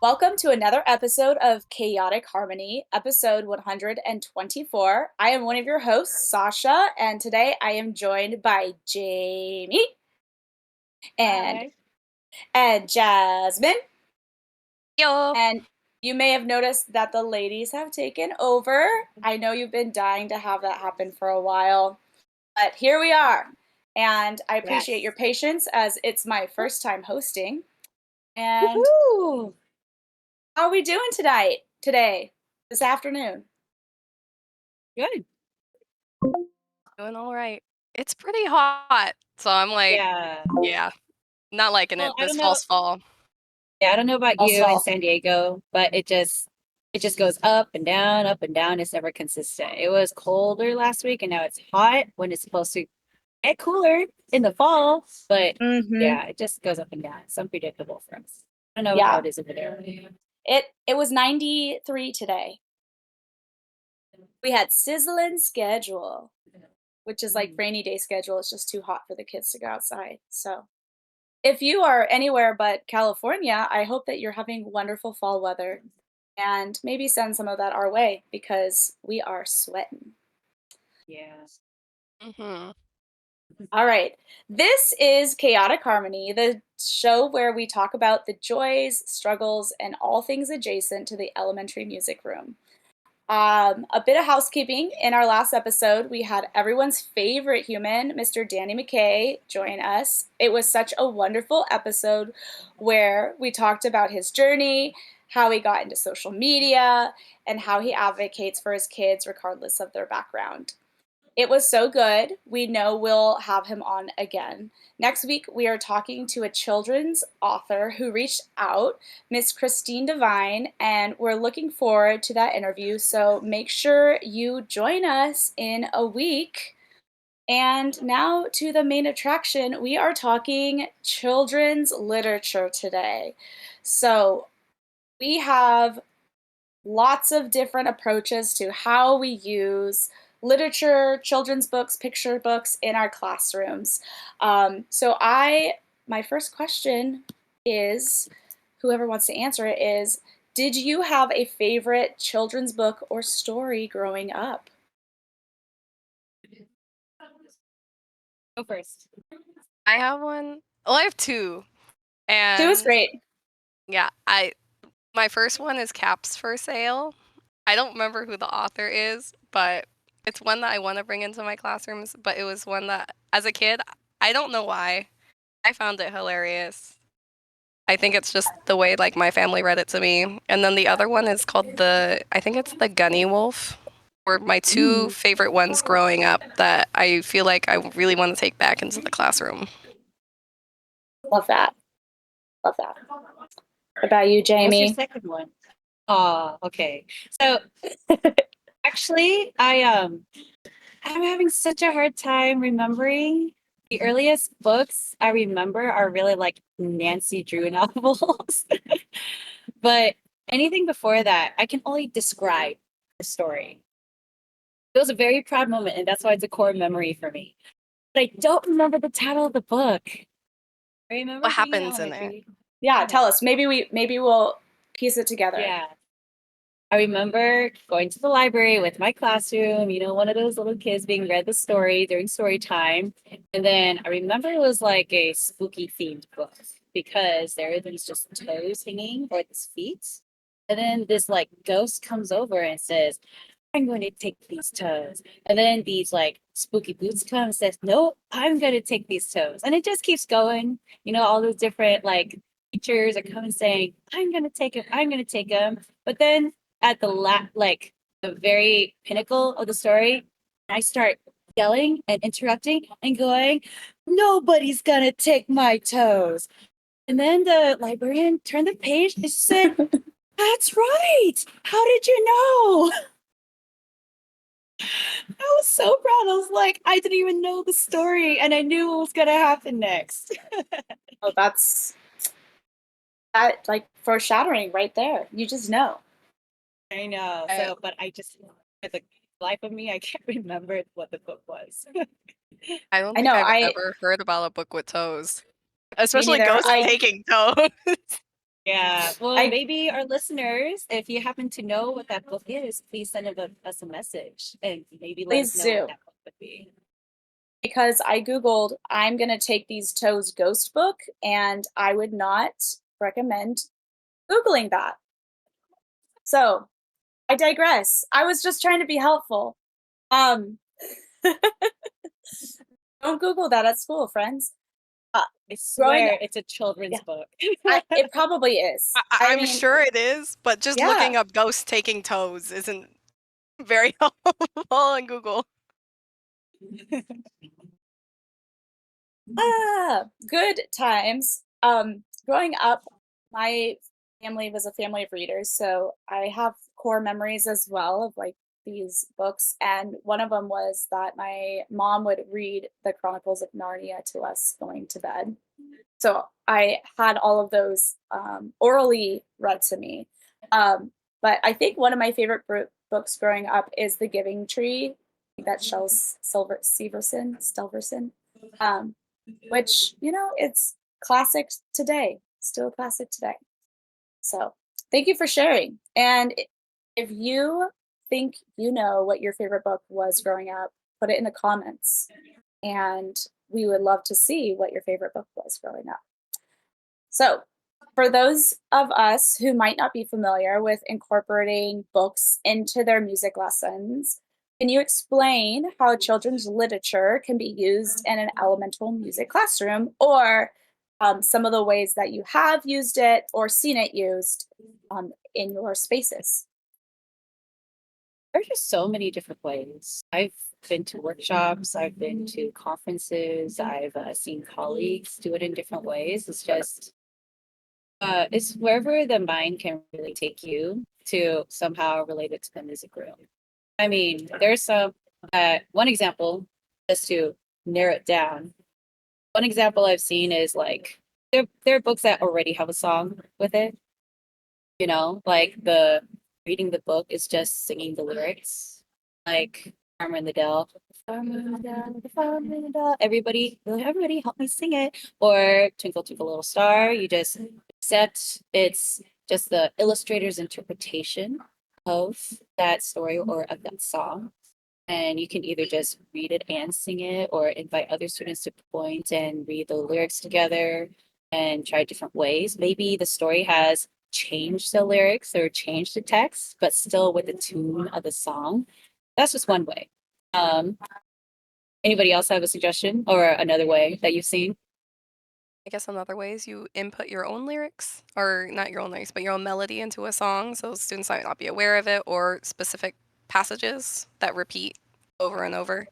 Welcome to another episode of Chaotic Harmony, episode 124. I am one of your hosts, Sasha, and today I am joined by Jamie and Hi. and Jasmine. Yo. And you may have noticed that the ladies have taken over. I know you've been dying to have that happen for a while, but here we are. And I appreciate your Yes. patience as it's my first time hosting. And Woohoo! how are we doing today, this afternoon? Good. Doing all right. It's pretty hot, so I'm like, Yeah. yeah, not liking Well, it I this don't know. false fall. Yeah, I don't know about you in Also, San Diego, but it just goes up and down, up and down. It's never consistent. It was colder last week and now it's hot when it's supposed to get cooler in the fall. But mm-hmm. yeah, it just goes up and down. It's unpredictable for us. I don't know how Yeah. it is over there. It was 93 today. We had sizzling schedule, which is like rainy day schedule. It's just too hot for the kids to go outside. So if you are anywhere but California, I hope that you're having wonderful fall weather and maybe send some of that our way because we are sweating. Yeah. hmm All right. This is Chaotic Harmony, the show where we talk about the joys, struggles, and all things adjacent to the elementary music room. A bit of housekeeping. In our last episode, we had everyone's favorite human, Mr. Danny McKay, join us. It was such a wonderful episode where we talked about his journey, how he got into social media, and how he advocates for his kids regardless of their background. It was so good. We know we'll have him on again. Next week, we are talking to a children's author who reached out, Miss Christine Devine, and we're looking forward to that interview. So make sure you join us in a week. And now to the main attraction. We are talking children's literature today. So we have lots of different approaches to how we use literature, children's books, picture books in our classrooms. My first question is, whoever wants to answer it is, did you have a favorite children's book or story growing up? Go first. I have one. Well, I have two, Two is and great. yeah, my first one is Caps for Sale. I don't remember who the author is, but it's one that I want to bring into my classrooms. But it was one that, as a kid, I don't know why, I found it hilarious. I think it's just the way like my family read it to me. And then the other one is called I think it's the Gunny Wolf. Were my two Mm, favorite ones growing up that I feel like I really want to take back into the classroom. love that. Love that. What about you, What's your Jamie? second one? Oh, okay. So actually, I'm having such a hard time remembering. The earliest books I remember are really like Nancy Drew novels. But anything before that, I can only describe the story. It was a very proud moment, and that's why it's a core memory for me. But I don't remember the title of the book. I remember What being in happens in it? elementary. Yeah, tell Yeah. us. Maybe we'll piece it together. Yeah. I remember going to the library with my classroom, one of those little kids being read the story during story time. And then I remember it was like a spooky themed book because there are these just toes hanging or these feet. And then this like ghost comes over and says, I'm going to take these toes. And then these like spooky boots come and says, no, I'm going to take these toes. And it just keeps going. All those different like teachers are coming saying, I'm going to take it. I'm going to take them. But then at like the very pinnacle of the story, I start yelling and interrupting and going, nobody's going to take my toes. And then the librarian turned the page and said, that's right. How did you know? I was so proud. I was like, I didn't even know the story and I knew what was gonna happen next. Oh, that's that like foreshadowing right there. You just know. I know. I, So, but I just, for the life of me, I can't remember what the book was. I don't I think know. I've I ever heard about a book with toes, Me especially neither. ghosts taking toes. Yeah. Well, I maybe our listeners, if you happen to know what that book is, please send us a message and maybe let us please know what do, that book would be. because I Googled, I'm going to take these toes ghost book, and I would not recommend Googling that. So I digress. I was just trying to be helpful. Um, don't Google that at school, friends. Uh, I growing, swear it's a children's yeah, book. it probably is. I I'm mean, sure it is, but just yeah. looking up ghosts taking toes isn't very helpful on Google. Good times. Growing up, my family was a family of readers, so I have core memories as well of like these books. And one of them was that my mom would read the Chronicles of Narnia to us going to bed. So I had all of those orally read to me. Um, but I think one of my favorite books growing up is The Giving Tree. I think that Shel Stelverson. Um, which, it's classic today, still a classic today. So thank you for sharing. And if you think you know what your favorite book was growing up, put it in the comments. And we would love to see what your favorite book was growing up. So, for those of us who might not be familiar with incorporating books into their music lessons, can you explain how children's literature can be used in an elemental music classroom, or some of the ways that you have used it or seen it used in your spaces? There's just so many different ways. I've been to workshops, I've been to conferences, I've seen colleagues do it in different ways. It's wherever the mind can really take you to somehow relate it to the music room. I mean, there's one example, just to narrow it down. One example I've seen is like there are books that already have a song with it. Like the reading the book is just singing the lyrics, like Farmer in the Dell. Farmer in the Dell, the farmer in the Dell. Everybody help me sing it. Or Twinkle Twinkle Little Star. You just accept it's just the illustrator's interpretation of that story or of that song. And you can either just read it and sing it, or invite other students to point and read the lyrics together and try different ways. Maybe the story has changed the lyrics or changed the text, but still with the tune of the song. That's just one way. Um, Anybody else have a suggestion or another way that you've seen? I guess another way is you input your own lyrics, or not your own lyrics, but your own melody into a song, so students might not be aware of it, or specific passages that repeat over and over,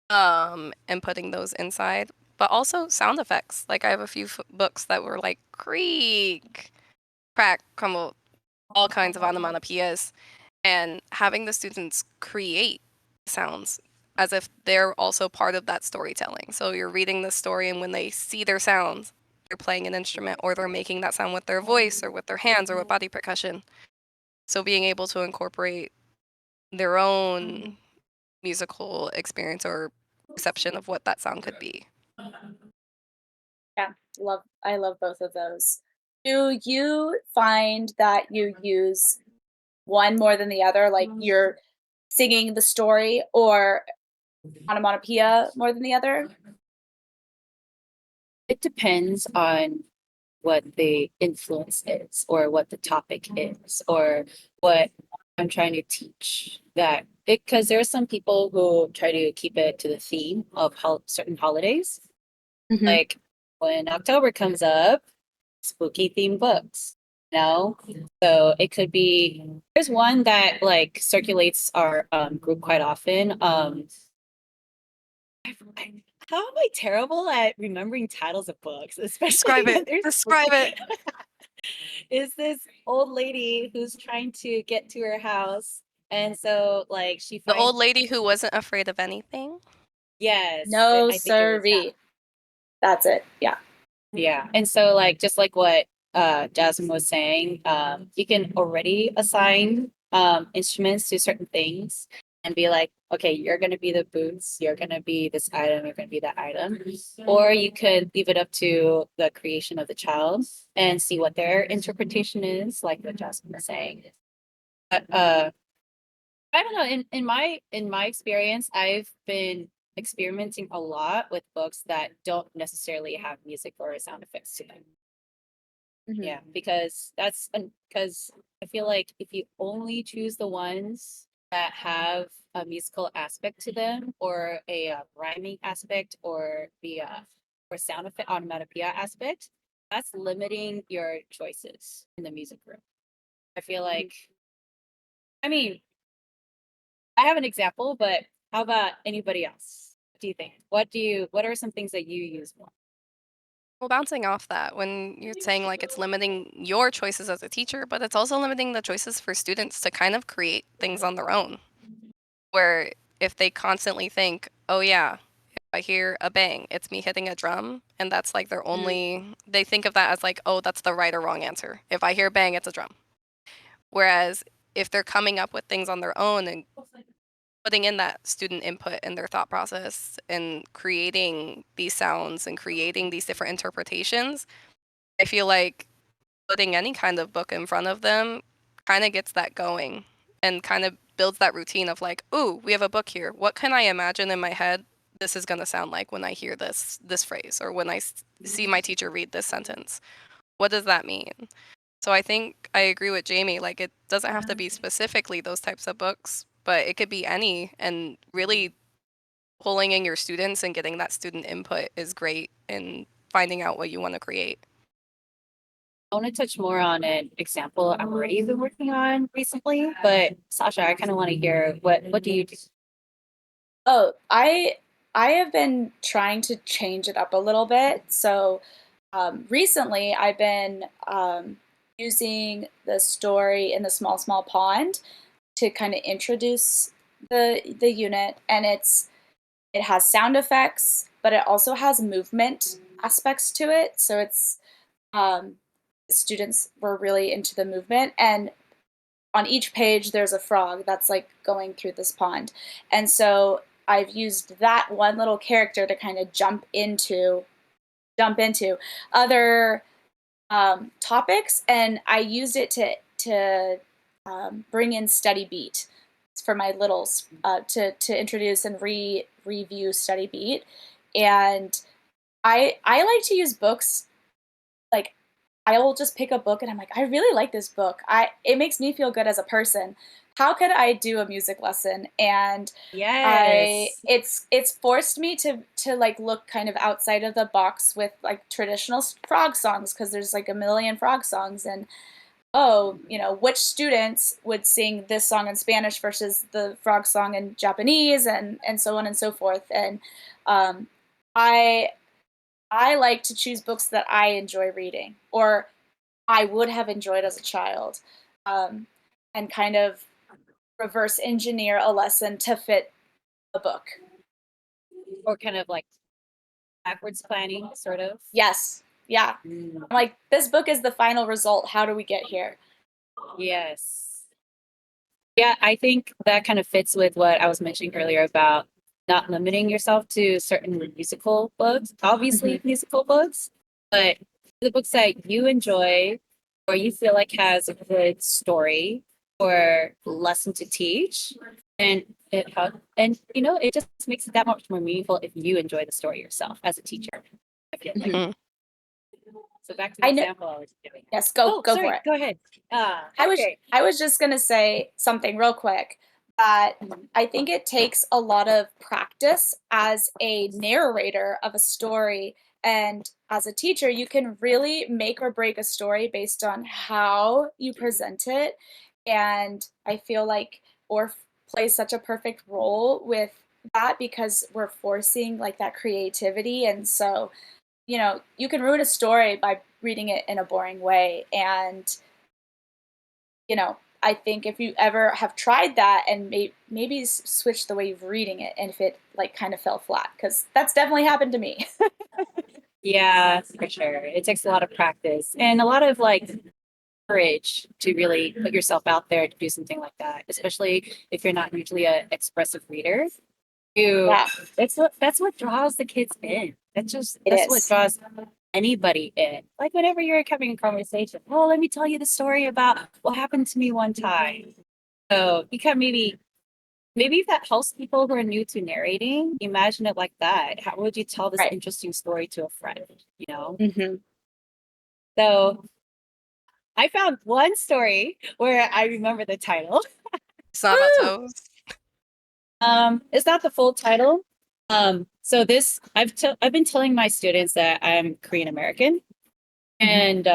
and putting those inside. But also sound effects. Like I have a few books that were like creak, crack, crumble, all kinds of onomatopoeias, and having the students create sounds as if they're also part of that storytelling. So you're reading the story, and when they see their sounds, they're playing an instrument, or they're making that sound with their voice or with their hands or with body percussion. So being able to incorporate their own musical experience or perception of what that sound could be. Yeah, I love both of those. Do you find that you use one more than the other? Like you're singing the story or onomatopoeia more than the other? It depends on what the influence is, or what the topic is, or what I'm trying to teach. That because there are some people who try to keep it to the theme of certain holidays. Mhm. Like when October comes up, spooky themed books. So it could be. There's one that like circulates our group quite often. How am I terrible at remembering titles of books, especially Describe it. when they're Describe spooky? it. Is this old lady who's trying to get to her house, and so like she The old finds lady who wasn't afraid of anything. yes, No, I think it was that. sirree. That's it. Yeah. Yeah. And so like just like what Jasmine was saying, you can already assign instruments to certain things and be like, okay, you're going to be the boots, you're going to be this item, you're going to be that item. Or you could leave it up to the creation of the child and see what their interpretation is, like what Jasmine was saying. But, I don't know. In my experience, I've been experimenting a lot with books that don't necessarily have music or sound effects to them. Yeah, because because I feel like if you only choose the ones that have a musical aspect to them, or a rhyming aspect, or the or sound effect onomatopoeia aspect, that's limiting your choices in the music room. I feel like, I mean, I have an example, but how about anybody else? What do you think? What are some things that you use more? Well, bouncing off that, when you're saying like it's limiting your choices as a teacher, but it's also limiting the choices for students to kind of create things on their own. Where if they constantly think, oh, yeah, if I hear a bang, it's me hitting a drum. And that's like their only, they think of that as like, oh, that's the right or wrong answer. If I hear bang, it's a drum. Whereas if they're coming up with things on their own and putting in that student input in their thought process and creating these sounds and creating these different interpretations, I feel like putting any kind of book in front of them kind of gets that going and kind of builds that routine of like, ooh, we have a book here. What can I imagine in my head this is going to sound like when I hear this phrase, or when I see my teacher read this sentence? What does that mean? So I think I agree with Jamie. Like, it doesn't have to be specifically those types of books, but it could be any. And really pulling in your students and getting that student input is great in finding out what you want to create. I want to touch more on an example I've already been working on recently, but Sasha, I kind of want to hear what do you do? Oh, I have been trying to change it up a little bit. So recently, I've been using the story in the small small pond to kind of introduce the unit, and it has sound effects, but it also has movement aspects to it. So it's um, students were really into the movement, and on each page there's a frog that's like going through this pond, and so I've used that one little character to kind of jump into other topics, and I used it to bring in steady beat for my littles, to introduce and review steady beat. And I like to use books, like I will just pick a book and I'm like, I really like this book. It makes me feel good as a person. How could I do a music lesson? And Yes. it's forced me to like look kind of outside of the box with like traditional frog songs, because there's like a million frog songs, and oh, which students would sing this song in Spanish versus the frog song in Japanese, and so on and so forth. And um, I I like to choose books that I enjoy reading, or I would have enjoyed as a child, um, and kind of reverse engineer a lesson to fit a book. Or kind of like backwards planning, sort of. Yes, yeah. Mm. I'm like, this book is the final result. How do we get here? Yes. Yeah, I think that kind of fits with what I was mentioning earlier about not limiting yourself to certain musical books, obviously musical books, but the books that you enjoy or you feel like has a good story or lesson to teach. And and it just makes it that much more meaningful if you enjoy the story yourself as a teacher. I feel like. Mhm. So back to the I know. example I was giving. Yes, go Oh, go for sorry, it. go ahead. I was Okay. I was just gonna say something real quick, that I think it takes a lot of practice as a narrator of a story, and as a teacher, you can really make or break a story based on how you present it. And I feel like Orff plays such a perfect role with that, because we're forcing like that creativity, and so you can ruin a story by reading it in a boring way. And I think if you ever have tried that and maybe switch the way you're reading it, and if it like kind of fell flat, because that's definitely happened to me. Yeah, for sure. It takes a lot of practice and a lot of like courage to really put yourself out there to do something like that, especially if you're not usually an expressive reader. You Yeah, that's what draws the kids in. it That's what is. draws anybody in. Like whenever you're having a conversation, oh, let me tell you the story about what happened to me one time. So you can maybe if that helps people who are new to narrating, imagine it like that. How would you tell this Right. interesting story to a friend? You know? Hmm. So I found one story where I remember the title. It's not about Woo! toes. It's not the full title. So this I've been telling my students that I'm Korean American, and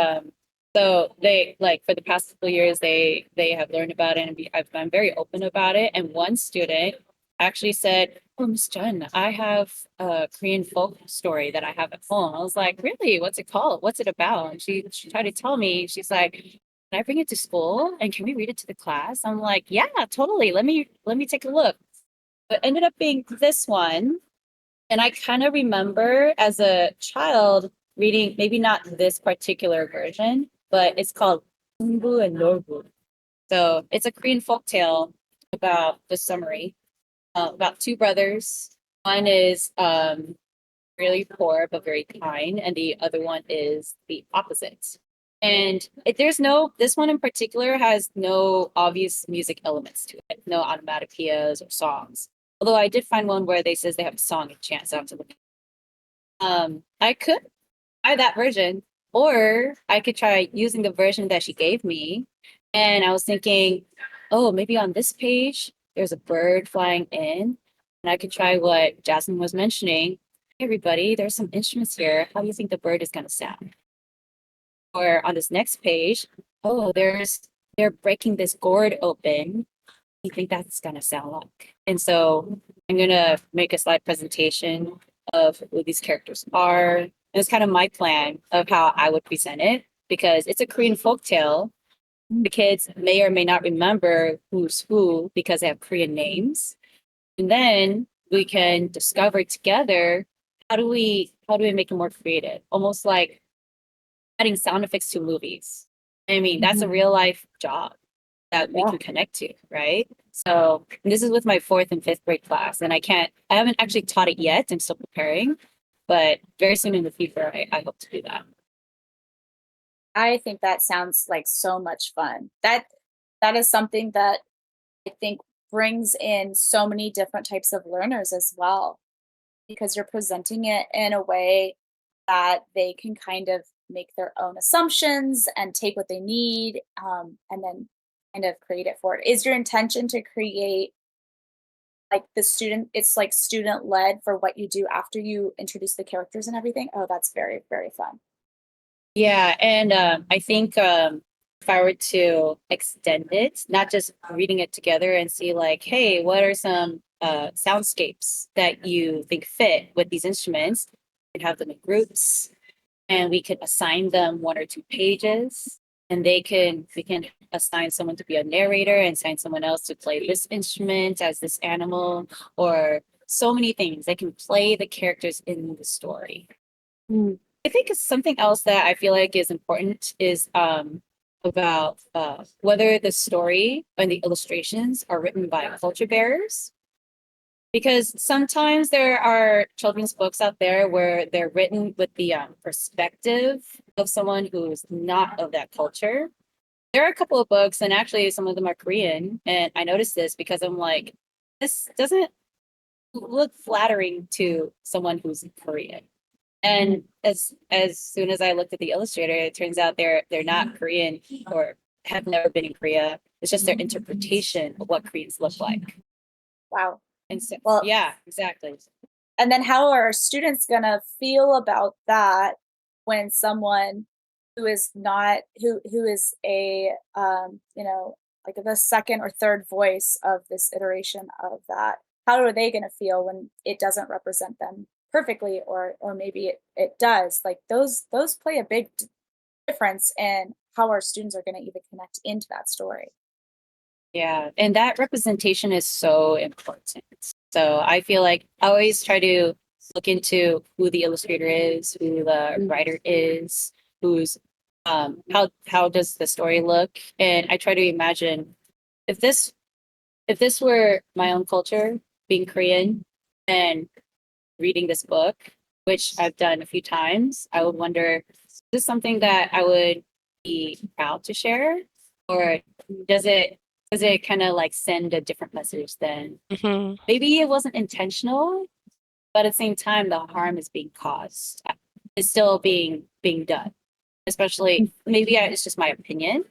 so they like for the past couple of years they have learned about it, and I'm very open about it. And one student actually said, "Oh, Miss Jun, I have a Korean folk story that I have at home." I was like, "Really? What's it called? What's it about?" And she tried to tell me. She's like, "Can I bring it to school and can we read it to the class?" I'm like, "Yeah, totally. Let me take a look." But ended up being this one. And I kind of remember as a child reading, maybe not this particular version, but it's called Umbu and Norbu. So it's a Korean folktale about the summary, about two brothers. One is really poor but very kind, and the other one is the opposite. And this one in particular has no obvious music elements to it, no onomatopoeias or songs. Although I did find one where they says they have a song and chant, so I have to look. I could try that version, or I could try using the version that she gave me. And I was thinking, oh, maybe on this page there's a bird flying in, and I could try what Jasmine was mentioning. Hey, everybody, there's some instruments here. How do you think the bird is going to sound? Or on this next page, oh, they're breaking this gourd open. You think that's gonna sound like? And so I'm gonna make a slide presentation of who these characters are. And it's kind of my plan of how I would present it because it's a Korean folktale. The kids may or may not remember who's who because they have Korean names. And then we can discover together how do we make it more creative? Almost like adding sound effects to movies. I mean, that's a Hmm. real life job that we Yeah. can connect to, right? So this is with my fourth and fifth grade class, and I haven't actually taught it yet. I'm still preparing, but very soon in the future, I hope to do that. I think that sounds like so much fun. That is something that I think brings in so many different types of learners as well, because you're presenting it in a way that they can kind of make their own assumptions and take what they need, and then kind of create it for it. Is your intention to create like the student? It's like student led for what you do after you introduce the characters and everything. Oh, that's very, very fun. Yeah, and I think if I were to extend it, not just reading it together and see like, hey, what are some soundscapes that you think fit with these instruments, and have them in groups, and we could assign them one or two pages, and we can assign someone to be a narrator and assign someone else to play this instrument as this animal, or so many things. They can play the characters in the story. I think it's something else that I feel like is important is about whether the story and the illustrations are written by culture bearers. Because sometimes there are children's books out there where they're written with the perspective of someone who's not of that culture. There are a couple of books, and actually some of them are Korean. And I noticed this because I'm like, this doesn't look flattering to someone who's Korean. And as soon as I looked at the illustrator, it turns out they're not Korean or have never been in Korea. It's just their interpretation of what Koreans look like. Wow. And so, Well, yeah, exactly. and then how are students gonna feel about that when someone who is not who is a like the second or third voice of this iteration of that, how are they gonna feel when it doesn't represent them perfectly, or maybe it does? Like those play a big difference in how our students are gonna even connect into that story. Yeah, and that representation is so important. So I feel like I always try to look into who the illustrator is, who the writer is, who's how does the story look? And I try to imagine if this were my own culture, being Korean and reading this book, which I've done a few times, I would wonder, is this something that I would be proud to share? Or does it kind of like send a different message than Mhm. maybe it wasn't intentional, but at the same time the harm is being caused. It's still being done. Especially maybe it's just my opinion,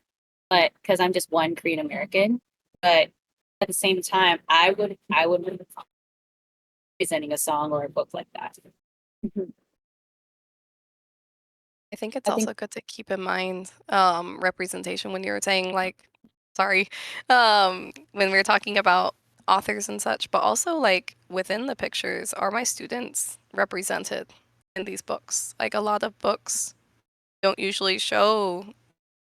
but because I'm just one Korean American, but at the same time, I would be presenting a song or a book like that. Mhm. I think it's I think also good to keep in mind representation when you're saying like, sorry, when we're talking about authors and such, but also like within the pictures, are my students represented in these books? Like a lot of books don't usually show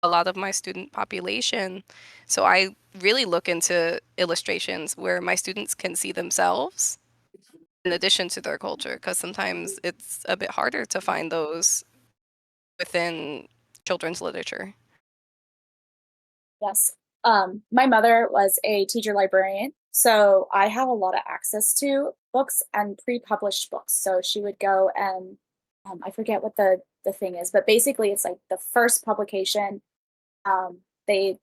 a lot of my student population. So I really look into illustrations where my students can see themselves in addition to their culture, because sometimes it's a bit harder to find those within children's literature. yes. My mother was a teacher librarian, so I have a lot of access to books and pre-published books. So she would go and I forget what the thing is, but basically it's like the first publication. They,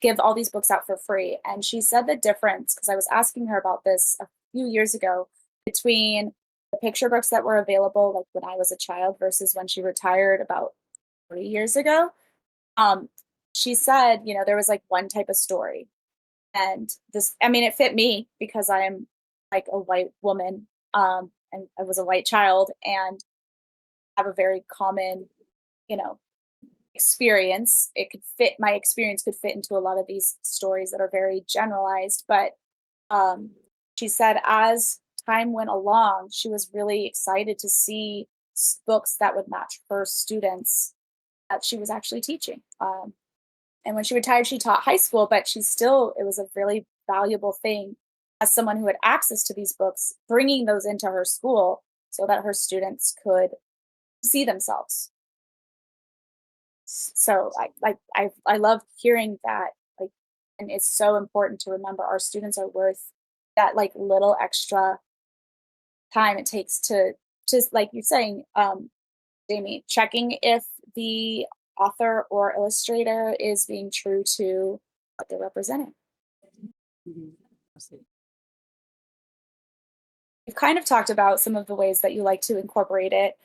give all these books out for free, and she said the difference because I was asking her about this a few years ago between the picture books that were available like when I was a child versus when she retired about 3 years ago. Um, she said, there was like one type of story. And this, I mean, it fit me because I am like a white woman. And I was a white child and have a very common, you know, experience. My experience could fit into a lot of these stories that are very generalized. But um, she said as time went along, she was really excited to see books that would match her students that she was actually teaching. And when she retired, she taught high school, but it was a really valuable thing as someone who had access to these books, bringing those into her school so that her students could see themselves. So I love hearing that, like, and it's so important to remember our students are worth that like little extra time it takes to just like you're saying, Jamie, checking if the author or illustrator is being true to what they're representing. Mhm. We've kind of talked about some of the ways that you like to incorporate it.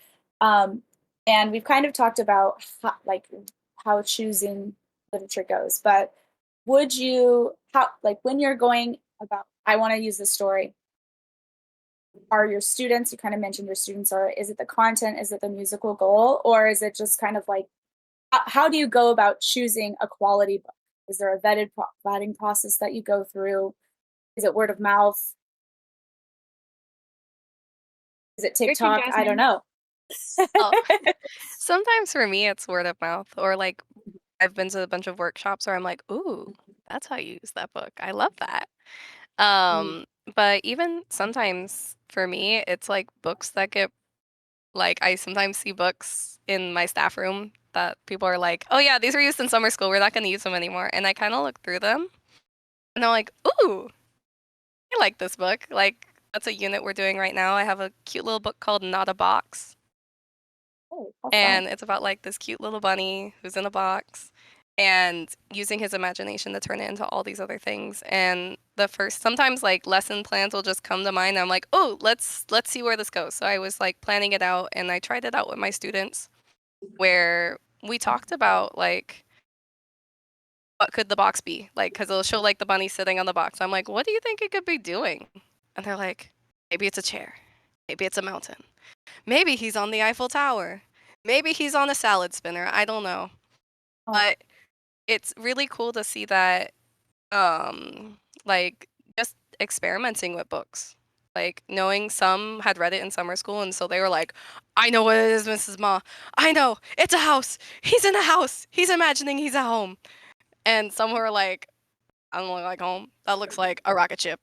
Um, and we've kind of talked about how choosing literature goes. But would you how like when you're going about I want to use this story, are your students, you kind of mentioned your students are, is it the content, is it the musical goal, or is it just kind of like how do you go about choosing a quality book? Is there a vetting process that you go through? Is it word of mouth? Is it Your turn, TikTok? I don't Jasmine. know. Oh, sometimes for me it's word of mouth, or like I've been to a bunch of workshops where I'm like, "Ooh, that's how you use that book. I love that." Mm. Um, but even sometimes for me, it's like books that get like I sometimes see books in my staff room that people are like, "Oh yeah, these were used in summer school. We're not going to use them anymore." And I kind of look through them and I'm like, "Ooh, I like this book." Like that's a unit we're doing right now. I have a cute little book called Not a Box, Oh, how fun. and it's about like this cute little bunny who's in a box and using his imagination to turn it into all these other things. And the first sometimes like lesson plans will just come to mind. I'm like, "Oh, let's see where this goes." So I was like planning it out and I tried it out with my students where we talked about like what could the box be? Like cuz it'll show like the bunny sitting on the box. I'm like, "What do you think it could be doing?" And they're like, "Maybe it's a chair. Maybe it's a mountain. Maybe he's on the Eiffel Tower. Maybe he's on a salad spinner. I don't know." Oh, But it's really cool to see that, like, just experimenting with books. Like, knowing some had read it in summer school, and so they were like, "I know what it is, Mrs. Ma. I know. It's a house. He's in a house. He's imagining he's at home." And some were like, "I don't look like home. That looks like a rocket ship.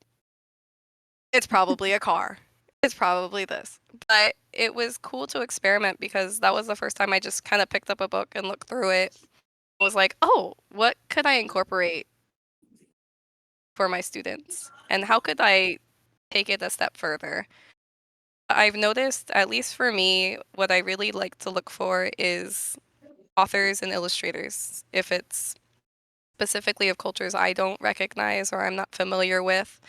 It's probably a car." It's probably this. But it was cool to experiment because that was the first time I just kind of picked up a book and looked through it. I was like, oh, what could I incorporate for my students? And how could I take it a step further? I've noticed, at least for me, what I really like to look for is authors and illustrators. If it's specifically of cultures I don't recognize or I'm not familiar with.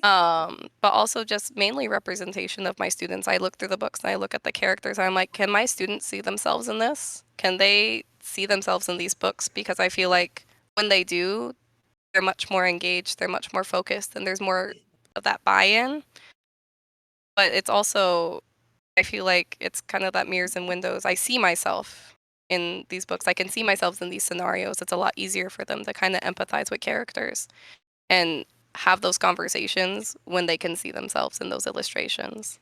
But also just mainly representation of my students. I look through the books and I look at the characters. And I'm like, can my students see themselves in this? Can they see themselves in these books? Because I feel like when they do, they're much more engaged, they're much more focused, and there's more of that buy-in. But it's also, I feel like it's kind of that mirrors and windows. I see myself in these books. I can see myself in these scenarios. It's a lot easier for them to kind of empathize with characters and have those conversations when they can see themselves in those illustrations.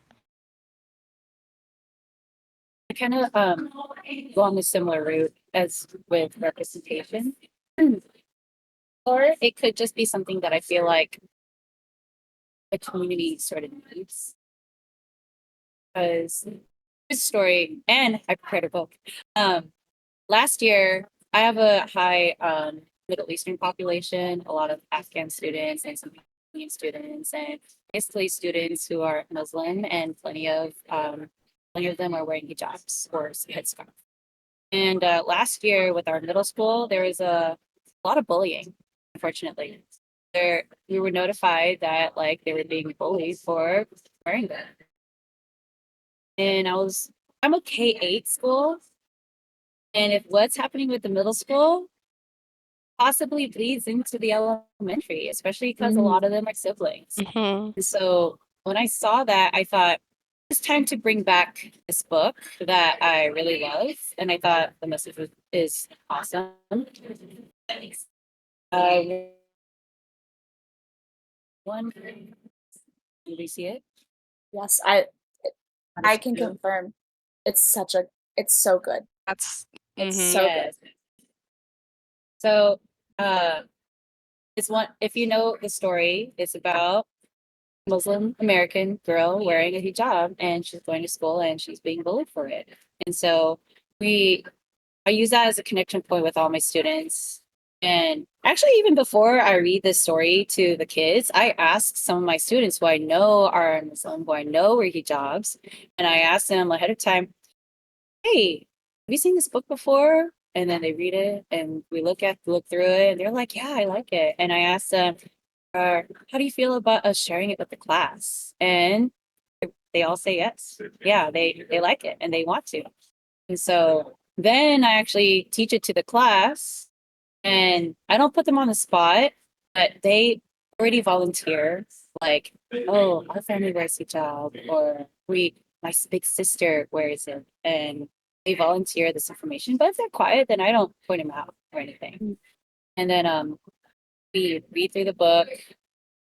I kind of go on a similar route as with representation. Or it could just be something that I feel like the community sort of needs. Because this story, and I prepared a book. Last year, I have a high Middle Eastern population, a lot of Afghan students and some Indian students, and basically students who are Muslim, and plenty of them are wearing hijabs or headscarf. And last year, with our middle school, there was a lot of bullying. Unfortunately, we were notified that like they were being bullied for wearing them. And I'm a K-8 school, and if what's happening with the middle school possibly bleeds into the elementary, especially because a lot of them are siblings. Mm-hmm. And so when I saw that, I thought it's time to bring back this book that I really love, and I thought the message is awesome. Uh, one, did you see it? Yes, I can confirm. It's so good. That's It's mm-hmm. so good. Yes. So it's one. If you know the story, it's about Muslim American girl wearing a hijab, and she's going to school and she's being bullied for it. And so I use that as a connection point with all my students. And actually, even before I read this story to the kids, I ask some of my students who I know are Muslim, who I know wear hijabs, and I ask them ahead of time, "Hey, have you seen this book before?" And then they read it, and we look through it, and they're like, "Yeah, I like it." And I ask them, how do you feel about us sharing it with the class? And they all say yes. Yeah, they like it and they want to. And so then I actually teach it to the class, and I don't put them on the spot, but they already volunteer. Like, oh, our family wears hijab, or my big sister wears it, and they volunteer this information. But if they're quiet, then I don't point them out or anything. And then we read through the book,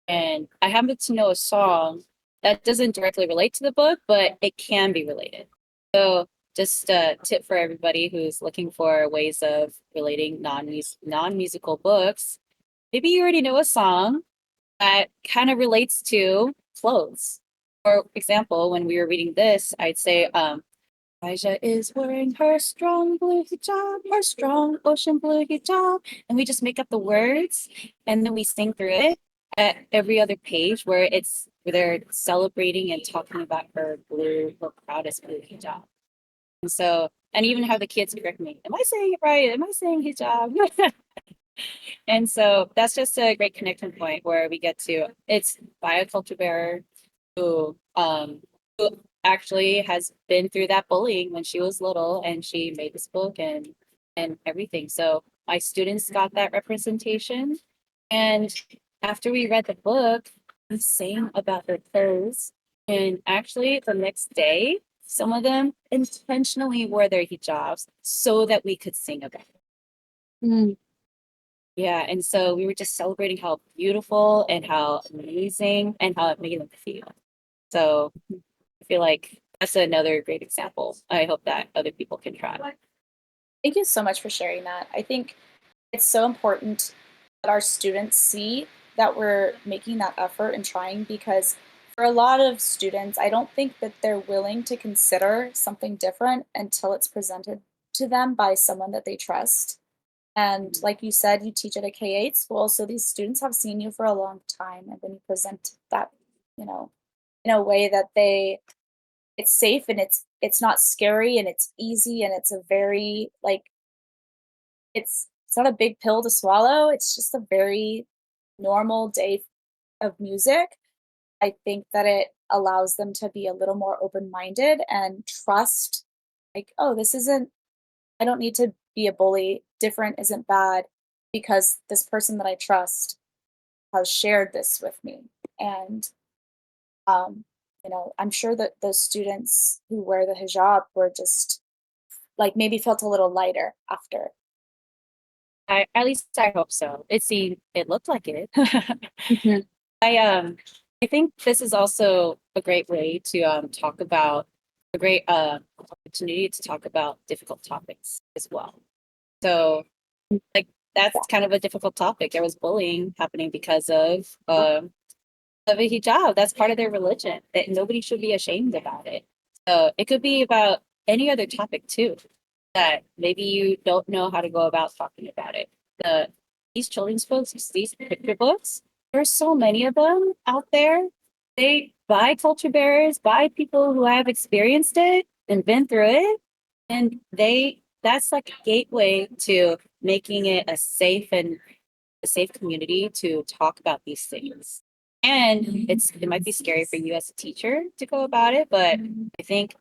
and I happen to know a song that doesn't directly relate to the book, but it can be related. So just a tip for everybody who's looking for ways of relating non-musical books. Maybe you already know a song that kind of relates to clothes. For example, when we were reading this, I'd say, Aisha is wearing her strong blue hijab, her strong ocean blue hijab. And we just make up the words, and then we sing through it at every other page where they're celebrating and talking about her proudest blue hijab. And so, and even have the kids correct me. Am I saying it right? Am I saying hijab? And so that's just a great connection point where we get to, it's by a culture bearer who actually has been through that bullying when she was little, and she made this book and everything. So my students got that representation. And after we read the book, we sang about her clothes. And actually the next day, some of them intentionally wore their hijabs so that we could sing about it. Mm. Yeah, and so we were just celebrating how beautiful and how amazing and how it made them feel. So I feel like that's another great example. I hope that other people can try. Thank you so much for sharing that. I think it's so important that our students see that we're making that effort and trying, because for a lot of students, I don't think that they're willing to consider something different until it's presented to them by someone that they trust. And like you said, you teach at a K-8 school, so these students have seen you for a long time. And when you present that, you know, in a way that it's safe and it's not scary and it's easy and it's a very like it's not a big pill to swallow. It's just a very normal day of music. I think that it allows them to be a little more open-minded and trust, like, oh, this isn't, I don't need to be a bully. Different isn't bad because this person that I trust has shared this with me. And, um, I'm sure that those students who wear the hijab were just like maybe felt a little lighter after. At least I hope so. It looked like it. Mhm. I think this is also a great way to talk about a great opportunity to talk about difficult topics as well. So like that's kind of a difficult topic. There was bullying happening because of a hijab. That's part of their religion. That nobody should be ashamed about it. So it could be about any other topic too, that maybe you don't know how to go about talking about it. The these children's books, these picture books, there's so many of them out there. They by culture bearers, by people who have experienced it and been through it, and that's like a gateway to making it a safe community to talk about these things. And it might be scary for you as a teacher to go about it, but I think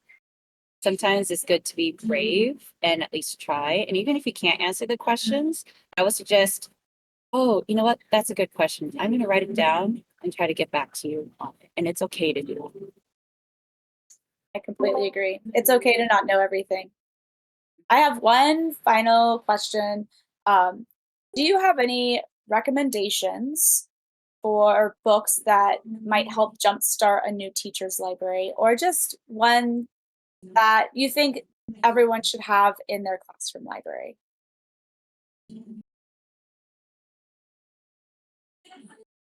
sometimes it's good to be brave and at least try. And even if you can't answer the questions, I would suggest, oh, you know what? That's a good question. I'm going to write it down and try to get back to you on it. And it's okay to do it. I completely agree. It's okay to not know everything. I have one final question. Um, do you have any recommendations for books that might help jumpstart a new teacher's library, or just one that you think everyone should have in their classroom library?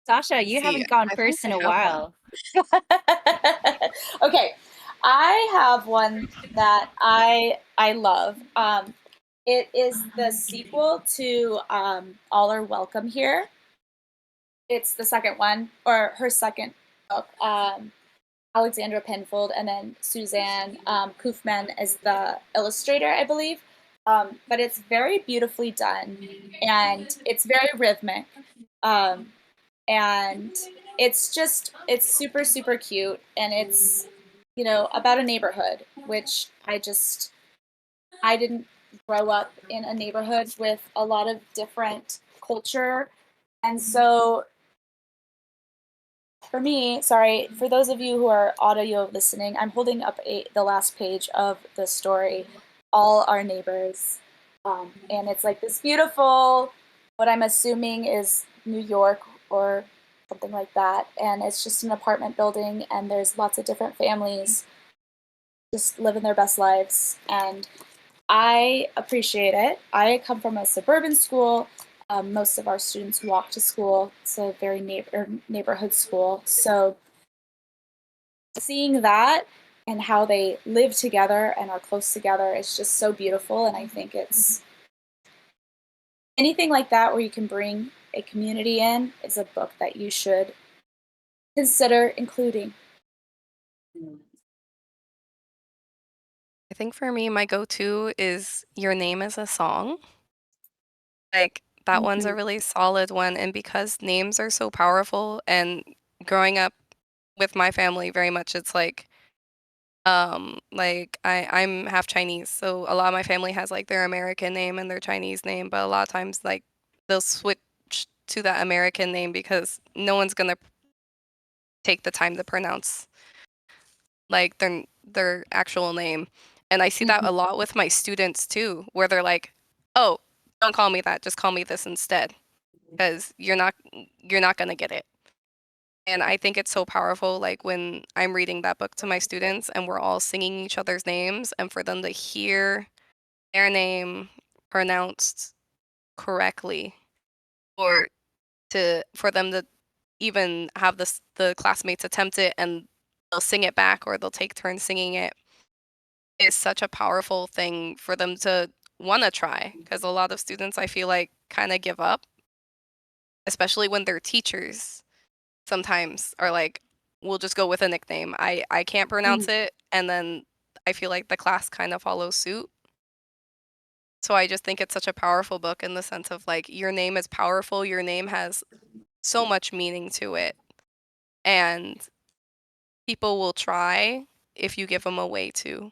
Sasha, you See, haven't gone I think first I in a have one. while. Okay, I have one that I love. It is the sequel to All Are Welcome Here. It's the second one, or her second book. Alexandra Penfold, and then Suzanne Kufman as the illustrator, I believe. But it's very beautifully done, and it's very rhythmic. Um, and it's super super cute, and it's about a neighborhood, which I didn't grow up in a neighborhood with a lot of different culture, and so for me, sorry, for those of you who are audio listening, I'm holding up the last page of the story, All Our Neighbors. And it's like this beautiful, what I'm assuming is New York or something like that. And it's just an apartment building, and there's lots of different families just living their best lives. And I appreciate it. I come from a suburban school. Most of our students walk to school. It's a very neighborhood school. So seeing that and how they live together and are close together is just so beautiful. And I think it's anything like that where you can bring a community in is a book that you should consider including. I think for me, my go-to is Your Name is a Song. Like, that one's a Mhm. really solid one, and because names are so powerful, and growing up with my family, very much it's like I'm half Chinese, so a lot of my family has, like, their American name and their Chinese name, but a lot of times, like, they'll switch to that American name because no one's gonna take the time to pronounce, like, their actual name, and I see that Mhm. a lot with my students too, where they're like, "Oh, don't call me that, just call me this instead, because you're not gonna get it." And I think it's so powerful, like, when I'm reading that book to my students and we're all singing each other's names, and for them to hear their name pronounced correctly, or for them to even have the classmates attempt it and they'll sing it back or they'll take turns singing it is such a powerful thing for them to want to try because a lot of students I feel like kind of give up, especially when their teachers sometimes are like, we'll just go with a nickname. I can't pronounce it, and then I feel like the class kind of follows suit. So I just think it's such a powerful book in the sense of like your name is powerful, your name has so much meaning to it, and people will try if you give them a way to.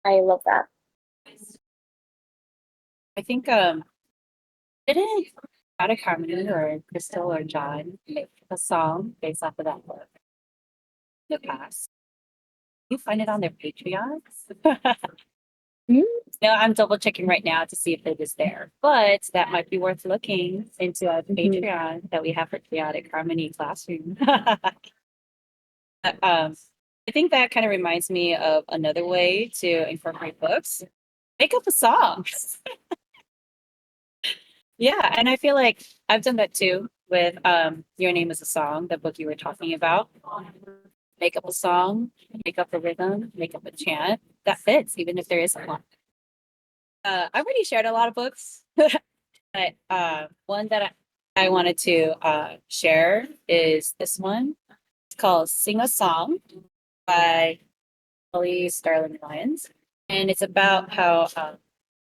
I love that. I think didn't Ada Carmen or Crystal or John make a song based off of that book in the past? You find it on their Patreons? No, I'm double checking right now to see if it is there, but that might be worth looking into a Patreon that we have for Chaotic Harmony Classroom. I think that kind of reminds me of another way to incorporate books. Make up a song. Yeah, and I feel like I've done that too with Your Name is a Song, the book you were talking about. Make up a song, make up a rhythm, make up a chant that fits, even if there isn't one. I've already shared a lot of books, but one that I wanted to share is this one. It's called Sing a Song by Kelly Starling Lyons. And it's about how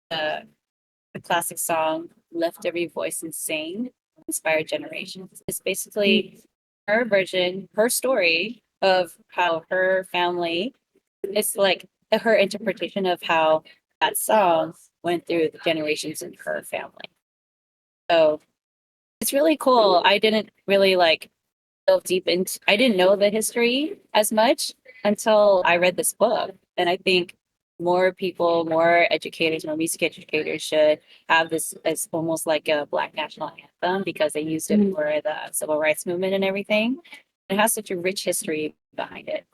the classic song Lift Every Voice and Sing inspired generations. It's basically her version, her story of how her family, it's like her interpretation of how that song went through the generations in her family. So it's really cool. I didn't really like delve deep into, I didn't know the history as much until I read this book. And I think more people, more educators, more music educators should have this as almost like a Black national anthem because they used it for the civil rights movement and everything. It has such a rich history behind it.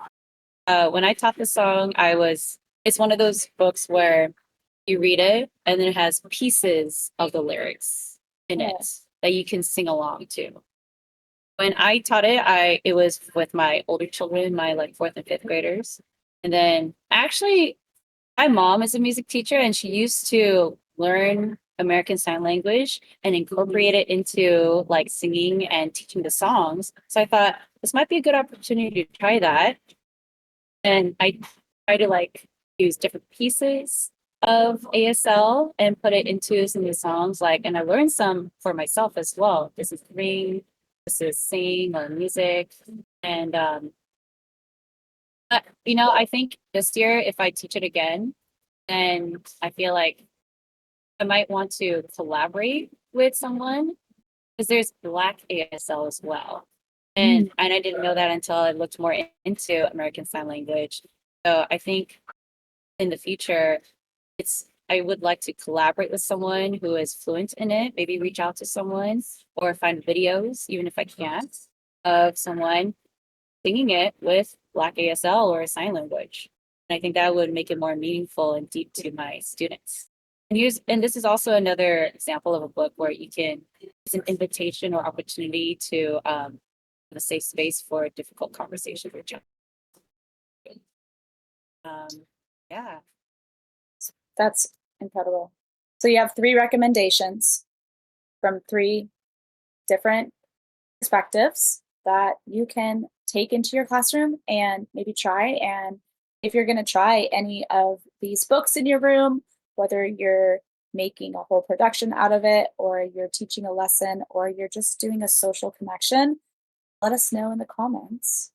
When I taught the song, it's one of those books where you read it and then it has pieces of the lyrics in it that you can sing along to. When I taught it, it was with my older children, my like fourth and fifth graders. And then actually my mom is a music teacher and she used to learn American Sign Language and incorporate it into like singing and teaching the songs. So I thought this might be a good opportunity to try that. And I try to like use different pieces of ASL and put it into some of the songs. Like, and I learned some for myself as well. This is ring, this is sing or music. And I think this year if I teach it again, and I feel like I might want to collaborate with someone because there's Black ASL as well. And I didn't know that until I looked more into American Sign Language. So I think in the future, I would like to collaborate with someone who is fluent in it, maybe reach out to someone or find videos, even if I can't, of someone singing it with Black ASL or a sign language. And I think that would make it more meaningful and deep to my students. And this is also another example of a book where it's an invitation or opportunity to have a safe space for a difficult conversation with children. Yeah. That's incredible. So you have 3 recommendations from 3 different perspectives that you can take into your classroom and maybe try. And if you're going to try any of these books in your room, whether you're making a whole production out of it, or you're teaching a lesson, or you're just doing a social connection, let us know in the comments.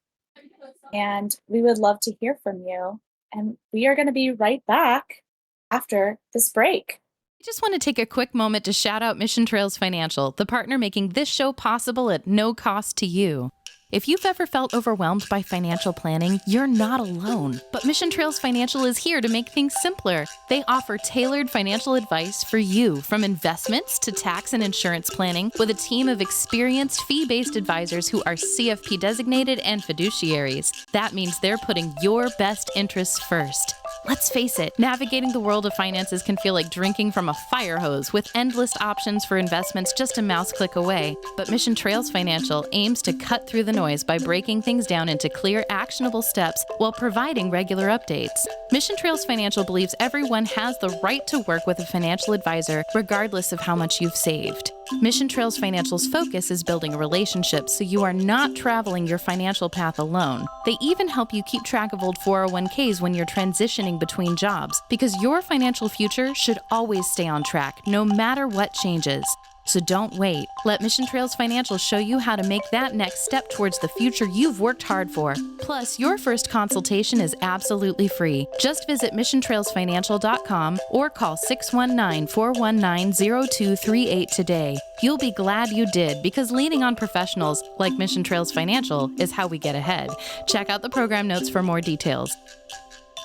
And we would love to hear from you. And we are going to be right back after this break. I just want to take a quick moment to shout out Mission Trails Financial, the partner making this show possible at no cost to you. If you've ever felt overwhelmed by financial planning, you're not alone. But Mission Trails Financial is here to make things simpler. They offer tailored financial advice for you, from investments to tax and insurance planning, with a team of experienced fee-based advisors who are CFP designated and fiduciaries. That means they're putting your best interests first. Let's face it, navigating the world of finances can feel like drinking from a fire hose with endless options for investments just a mouse click away. But Mission Trails Financial aims to cut through the noise by breaking things down into clear, actionable steps while providing regular updates. Mission Trails Financial believes everyone has the right to work with a financial advisor regardless of how much you've saved. Mission Trails Financial's focus is building a relationship so you are not traveling your financial path alone. They even help you keep track of old 401ks when you're transitioning between jobs, because your financial future should always stay on track, no matter what changes. So don't wait. Let Mission Trails Financial show you how to make that next step towards the future you've worked hard for. Plus, your first consultation is absolutely free. Just visit missiontrailsfinancial.com or call 619-419-0238 today. You'll be glad you did, because leaning on professionals like Mission Trails Financial is how we get ahead. Check out the program notes for more details.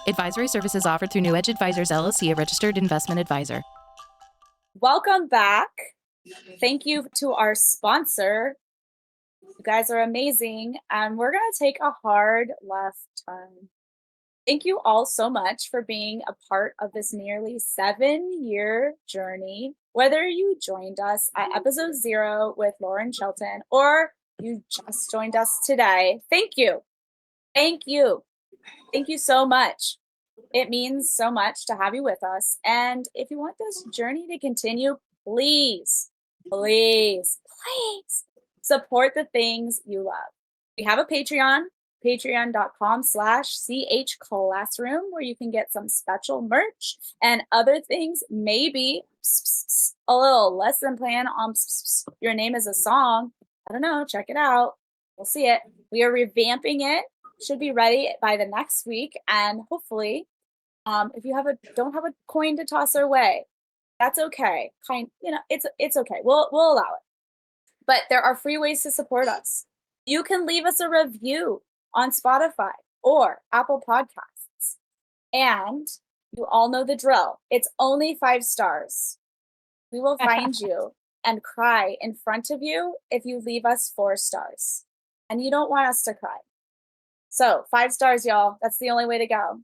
Advisory services offered through New Edge Advisors LLC, a registered investment advisor. Welcome back. Thank you to our sponsor. You guys are amazing. And we're going to take a hard left turn. Thank you all so much for being a part of this nearly 7-year journey. Whether you joined us at episode 0 with Lauren Shelton or you just joined us today, thank you. Thank you. Thank you so much. It means so much to have you with us. And if you want this journey to continue, please support the things you love. We have a Patreon, patreon.com/chclassroom, where you can get some special merch and other things, maybe a little lesson plan on your name is a song. I don't know, check it out. We'll see it. We are revamping it. Should be ready by the next week. And hopefully, if you don't have a coin to toss our way, that's okay. It's okay. We'll allow it. But there are free ways to support us. You can leave us a review on Spotify or Apple Podcasts. And you all know the drill. It's only 5 stars. We will find you and cry in front of you if you leave us 4 stars. And you don't want us to cry. So 5 stars, y'all. That's the only way to go.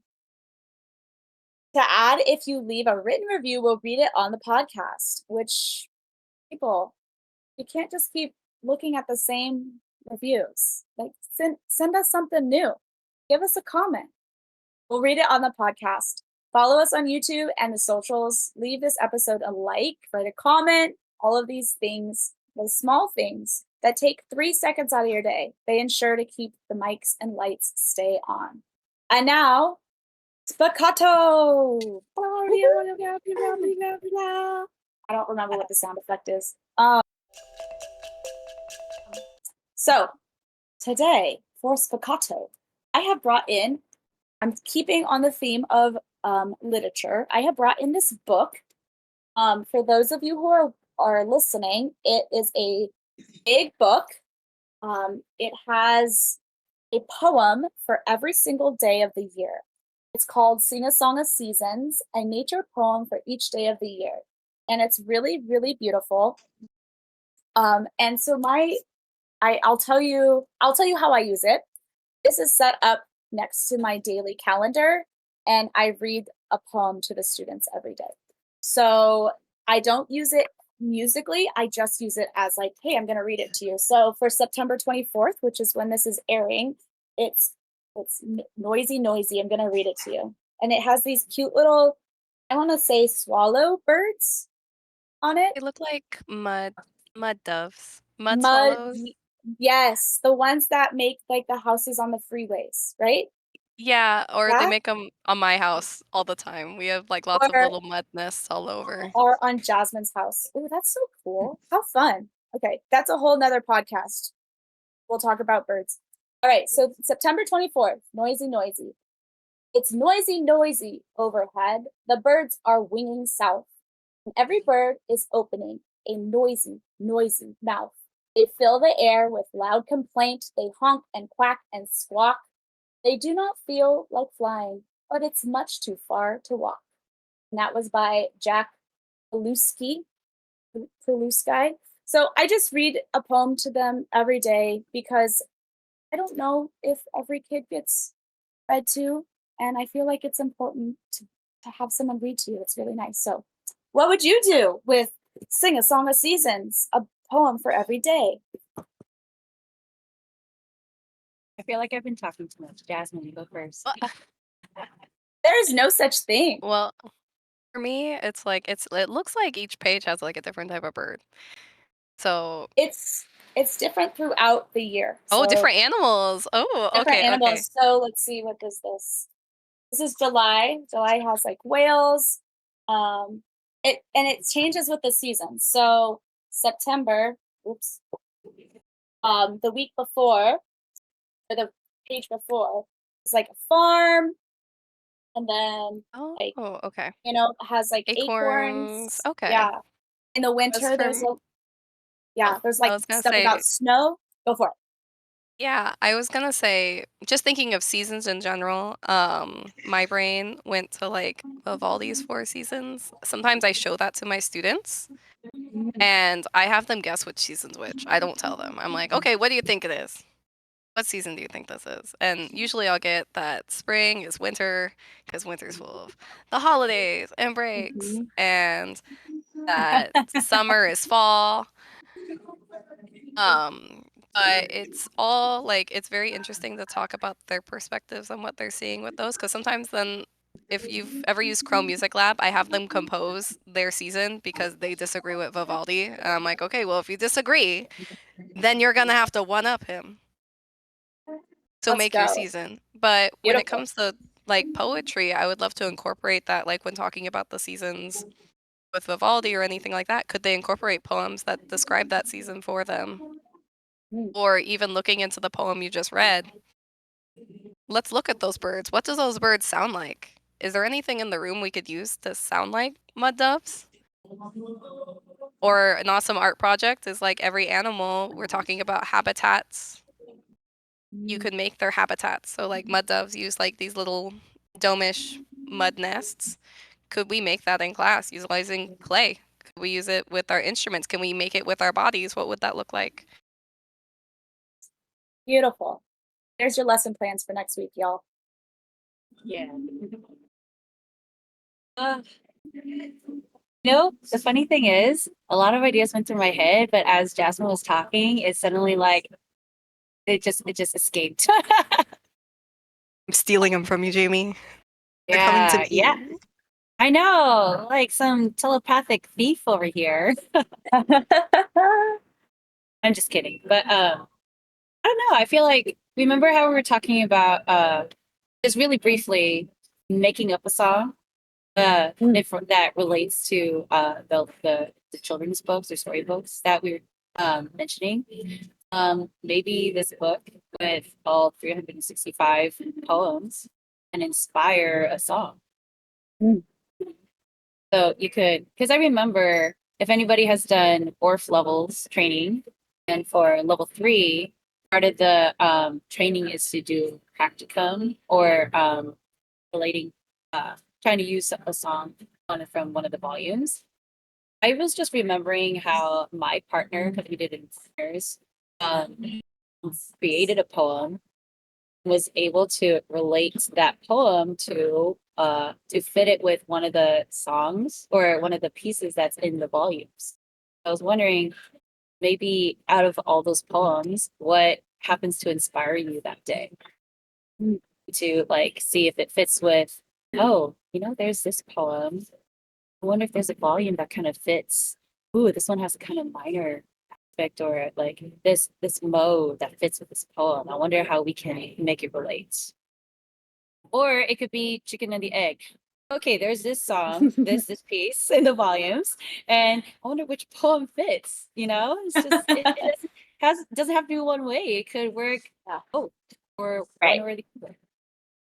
To add, if you leave a written review, we'll read it on the podcast, which people, you can't just keep looking at the same reviews. Like, send us something new. Give us a comment. We'll read it on the podcast. Follow us on YouTube and the socials. Leave this episode a like, write a comment, all of these things, those small things that take 3 seconds out of your day. They ensure to keep the mics and lights stay on. And now, Spiccato! I don't remember what the sound effect is. So, today, for Spiccato, I have brought in, I'm keeping on the theme of literature, I have brought in this book. For those of you who are listening, it is a big book. It has a poem for every single day of the year. It's called Sing a Song of Seasons, a nature poem for each day of the year. And it's really, really beautiful. And so I'll tell you how I use it. This is set up next to my daily calendar, and I read a poem to the students every day. So I don't use it musically, I just use it as like, hey, I'm going to read it to you. So for September 24th, which is when this is airing, it's noisy. I'm going to read it to you. And it has these cute little, I want to say swallow birds on it. They look like mud doves. Mud swallows. Yes, the ones that make like the houses on the freeways, right? Yeah, or they That? make them on my house all the time. We have like lots of little mud nests all over. Or on Jasmine's house. Ooh, that's so cool. How fun. Okay, that's a whole nother podcast. We'll talk about birds. All right, so September 24th, noisy. It's noisy overhead. The birds are winging south. And every bird is opening a noisy mouth. They fill the air with loud complaint. They honk and quack and squawk. They do not feel like flying, but it's much too far to walk. And that was by Jack Paluski. So I just read a poem to them every day because I don't know if every kid gets read to, and I feel like it's important to have someone read to you. It's really nice. So, what would you do with Sing a Song of Seasons, a poem for every day? I feel like I've been talking too much. Jasmine, you go first. There is no such thing. Well, for me, it's like it looks like each page has like a different type of bird. So, It's different throughout the year. oh, So different animals. Oh, different okay, okay. animals. So let's see, what does this? This is July. July has like whales. It changes with the season. So September, oops, the week before or the page before is like a farm, and then Oh, like okay. has like Acorns. acorns. Okay. Yeah. In the As winter, for there's m- oh, there's I like was gonna stuff say, about snow. Go for it. yeah, I was gonna say, just thinking of seasons in general, my brain went to like of all these four seasons. Sometimes I show that to my students and I have them guess which season's which. I don't tell them. I'm like, okay, what do you think it is? What season do you think this is? And usually I'll get that spring is winter because winter's full of the holidays and breaks, Mhm. and that summer is fall. Um, but it's all like it's very interesting to talk about their perspectives on what they're seeing with those because sometimes then if you've ever used Chrome Music Lab, I have them compose their season because they disagree with Vivaldi. And I'm like, okay, well, if you disagree, then you're gonna have to one up him. So Let's make your go. season. But when it Beautiful. comes to like poetry, I would love to incorporate that, like when talking about the seasons with Vivaldi or anything like that. Could they incorporate poems that describe that season for them? Mm. Or even looking into the poem you just read, let's look at those birds. What do those birds sound like? Is there anything in the room we could use to sound like mud doves? Or an awesome art project is like every animal, we're talking about habitats. You Mm. could make their habitats. So like mud doves use like these little domish mud nests. Could we make that in class utilizing clay? Could we use it with our instruments? Can we make it with our bodies? What would that look like? Beautiful. There's your lesson plans for next week, y'all. Yeah. Uh, the funny thing is, a lot of ideas went through my head, but as Jasmine was talking, it suddenly like it just escaped. I'm stealing them from you, Jamie. They're coming to Yeah, yeah. me. I know, like some telepathic thief over here. I'm just kidding. But I don't know. I feel like remember how we were talking about just really briefly making up a song Mm. if that relates to the children's books or storybooks that we were mentioning. Maybe this book with all 365 poems can inspire a song. Mm. So you could, because I remember if anybody has done ORF levels training, and for level 3, part of the training is to do practicum or relating, trying to use a song from one of the volumes. I was just remembering how my partner, because we did it in partners, created a poem, was able to relate that poem to fit it with one of the songs or one of the pieces that's in the volumes. I was wondering, maybe out of all those poems, what happens to inspire you that day? To like see if it fits with, oh, there's this poem. I wonder if there's a volume that kind of fits. Ooh, this one has a kind of minor aspect or like this mode that fits with this poem. I wonder how we can make it relate. Or it could be chicken and the egg. Okay, there's this song, this piece in the volumes, and I wonder which poem fits. It's just it doesn't have to be one way. It could work Yeah. or one Right. or the other.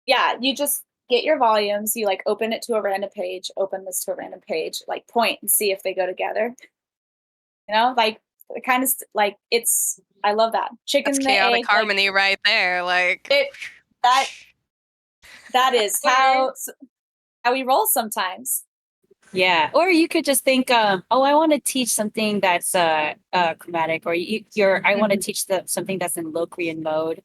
Yeah, you just get your volumes, you like open it to a random page, open this to a random page, like point and see if they go together. Like it kind of like I love that. That's Chicken and the chaotic egg, like harmony right there. Like, it that that is Or how we roll sometimes. yeah, or you could just think, oh, I want to teach something that's chromatic, or I want to teach something that's in Locrian mode,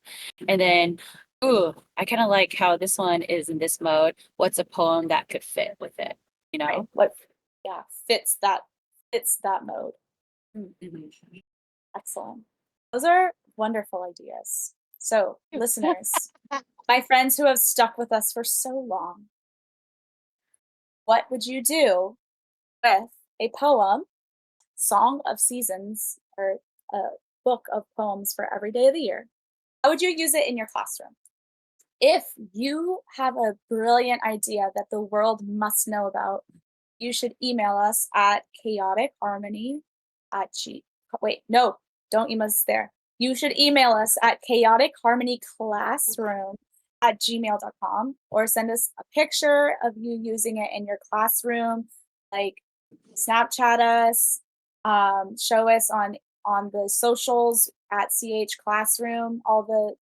and then Ooh, I kind of like how this one is in this mode. What's a poem that could fit with it? You Right. know? What fits that mode. Mhm. Excellent. Those are wonderful ideas. So, listeners, my friends who have stuck with us for so long, what would you do with a poem, song of seasons, or a book of poems for every day of the year? How would you use it in your classroom? If you have a brilliant idea that the world must know about, you should email us at chaoticharmony at g. Wait, no, don't email us there. You should email us at chaoticharmonyclassroom@gmail.com or send us a picture of you using it in your classroom, like Snapchat us, show us on the socials at CH Classroom, all the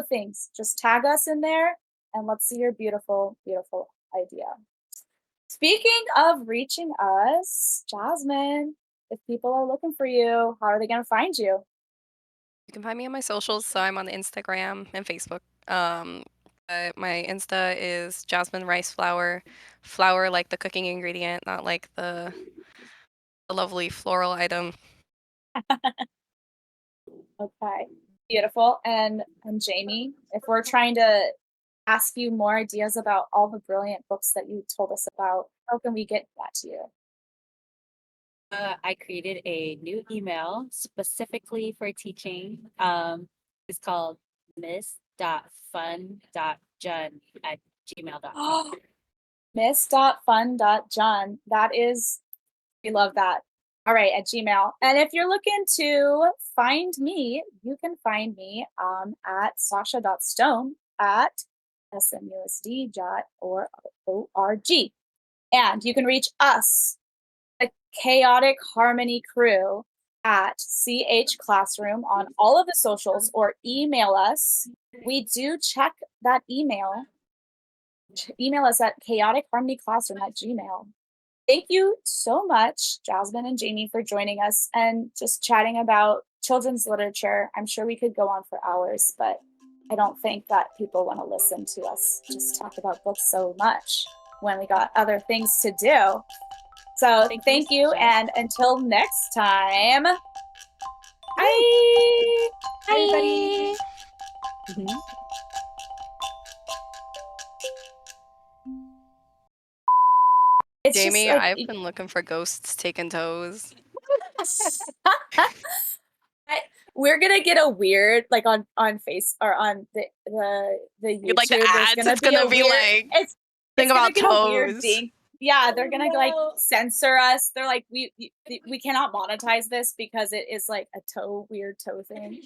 things. Just tag us in there and let's see your beautiful, beautiful idea. Speaking of reaching us, Jasmine, if people are looking for you, how are they going to find you? You can find me on my socials. So I'm on Instagram and Facebook. My Insta is Jasmine Rice Flour. Flour like the cooking ingredient, not like the lovely floral item. Okay, beautiful. And Jamie, if we're trying to ask you more ideas about all the brilliant books that you told us about, how can we get that to you? I created a new email specifically for teaching. It's called ms.fun.jun at gmail.com. ms.fun.jun. That is, we love that. All right, at Gmail. And if you're looking to find me, you can find me at sasha.stone at smusd.org. And you can reach us, the Chaotic Harmony crew, at CH Classroom on all of the socials or email us. We do check that email. Email us at chaoticharmonyclassroom@gmail. Thank you so much, Jasmine and Jamie, for joining us and just chatting about children's literature. I'm sure we could go on for hours, but I don't think that people want to listen to us just talk about books so much when we got other things to do. So thank you, and until next time, bye, everybody. It's Jamie, just like I've been looking for ghosts taking toes. we're gonna get a weird on face or on the You'd like the YouTube. There's ads. gonna It's be a gonna be weird. like It's thing it's gonna about get a weird toes. thing. Yeah, they're gonna like censor us. They're like we cannot monetize this because it is like a weird toe thing.